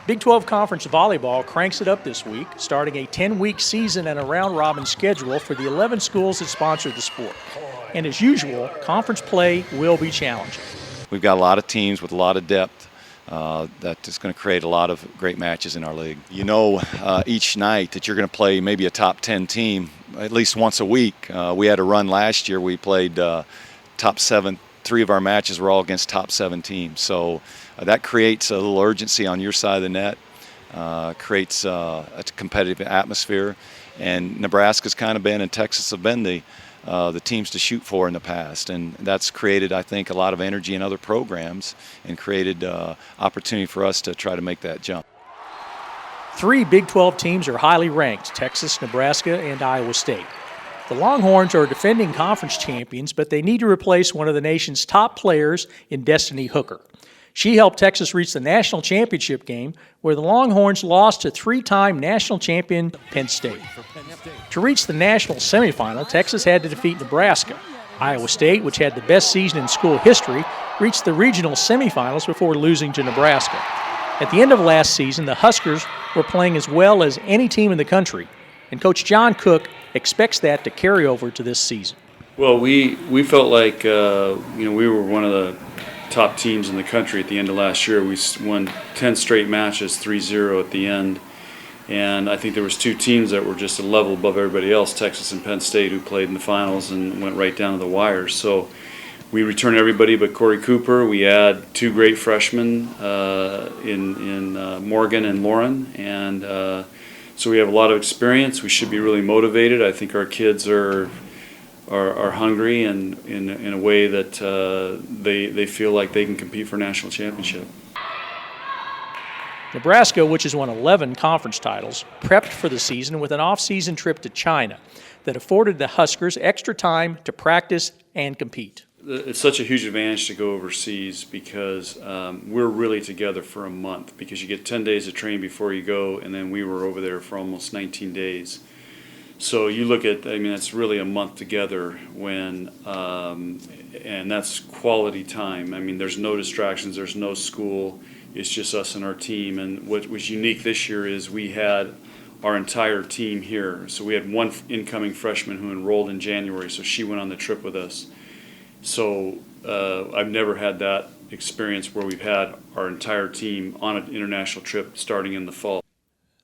Big 12 Conference Volleyball cranks it up this week, starting a 10-week season and a round-robin schedule for the 11 schools that sponsor the sport. And as usual, conference play will be challenging. We've got a lot of teams with a lot of depth that is going to create a lot of great matches in our league. You know, each night that you're going to play maybe a top 10 team at least once a week. We had a run last year. We played top 7. 3 of our matches were all against top 7 teams. So that creates a little urgency on your side of the net, creates a competitive atmosphere. And Nebraska's kind of been, and Texas have been the teams to shoot for in the past. And that's created, I think, a lot of energy in other programs and created opportunity for us to try to make that jump. 3 Big 12 teams are highly ranked: Texas, Nebraska, and Iowa State. The Longhorns are defending conference champions, but they need to replace one of the nation's top players in Destiny Hooker. She helped Texas reach the national championship game, where the Longhorns lost to 3-time national champion Penn State. To reach the national semifinal, Texas had to defeat Nebraska. Iowa State, which had the best season in school history, reached the regional semifinals before losing to Nebraska. At the end of last season, the Huskers were playing as well as any team in the country, and Coach John Cook expects that to carry over to this season. Well, we felt like we were one of the top teams in the country at the end of last year. We won 10 straight matches, 3-0 at the end, and I think there was 2 teams that were just a level above everybody else, Texas and Penn State, who played in the finals and went right down to the wire. So we returned everybody but Corey Cooper. We had 2 great freshmen in Morgan and Lauren, and so we have a lot of experience. We should be really motivated. I think our kids are hungry and in a way that they feel like they can compete for national championship. Nebraska, which has won 11 conference titles, prepped for the season with an off-season trip to China that afforded the Huskers extra time to practice and compete. It's such a huge advantage to go overseas because we're really together for a month, because you get 10 days of training before you go, and then we were over there for almost 19 days. So you look at, it's really a month together and that's quality time. There's no distractions, there's no school, it's just us and our team. And what was unique this year is we had our entire team here. So we had one incoming freshman who enrolled in January, so she went on the trip with us. So I've never had that experience where we've had our entire team on an international trip starting in the fall.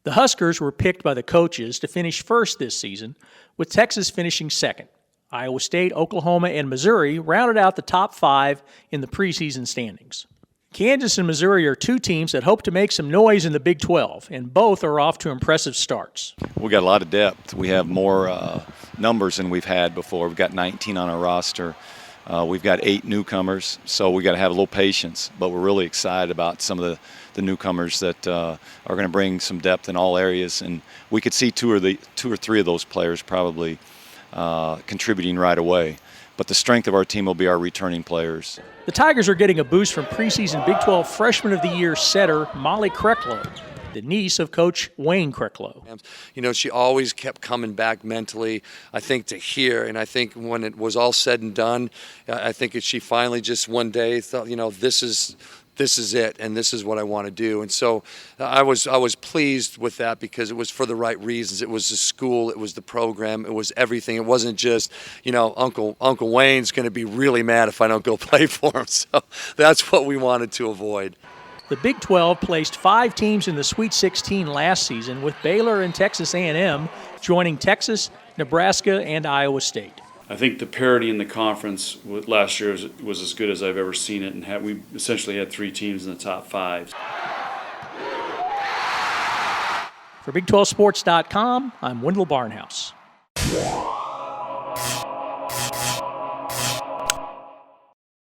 The Huskers were picked by the coaches to finish first this season, with Texas finishing second. Iowa State, Oklahoma, and Missouri rounded out the top 5 in the preseason standings. Kansas and Missouri are 2 teams that hope to make some noise in the Big 12, and both are off to impressive starts. We've got a lot of depth. We have more numbers than we've had before. We've got 19 on our roster. We've got 8 newcomers, so we've got to have a little patience, but we're really excited about some of the newcomers that are going to bring some depth in all areas, and we could see 2 or 3 of those players probably contributing right away. But the strength of our team will be our returning players. The Tigers are getting a boost from preseason Big 12 Freshman of the Year setter Molly Kreklow, the niece of Coach Wayne Kreklow. She always kept coming back mentally, I think, to here. And I think when it was all said and done, I think she finally just one day thought, this is it, and this is what I want to do. And so I was pleased with that because it was for the right reasons. It was the school, it was the program, it was everything. It wasn't just, Uncle Wayne's going to be really mad if I don't go play for him. So that's what we wanted to avoid. The Big 12 placed 5 teams in the Sweet 16 last season, with Baylor and Texas A&M joining Texas, Nebraska, and Iowa State. I think the parity in the conference last year was as good as I've ever seen it, and we essentially had 3 teams in the top 5. For Big 12Sports.com, I'm Wendell Barnhouse.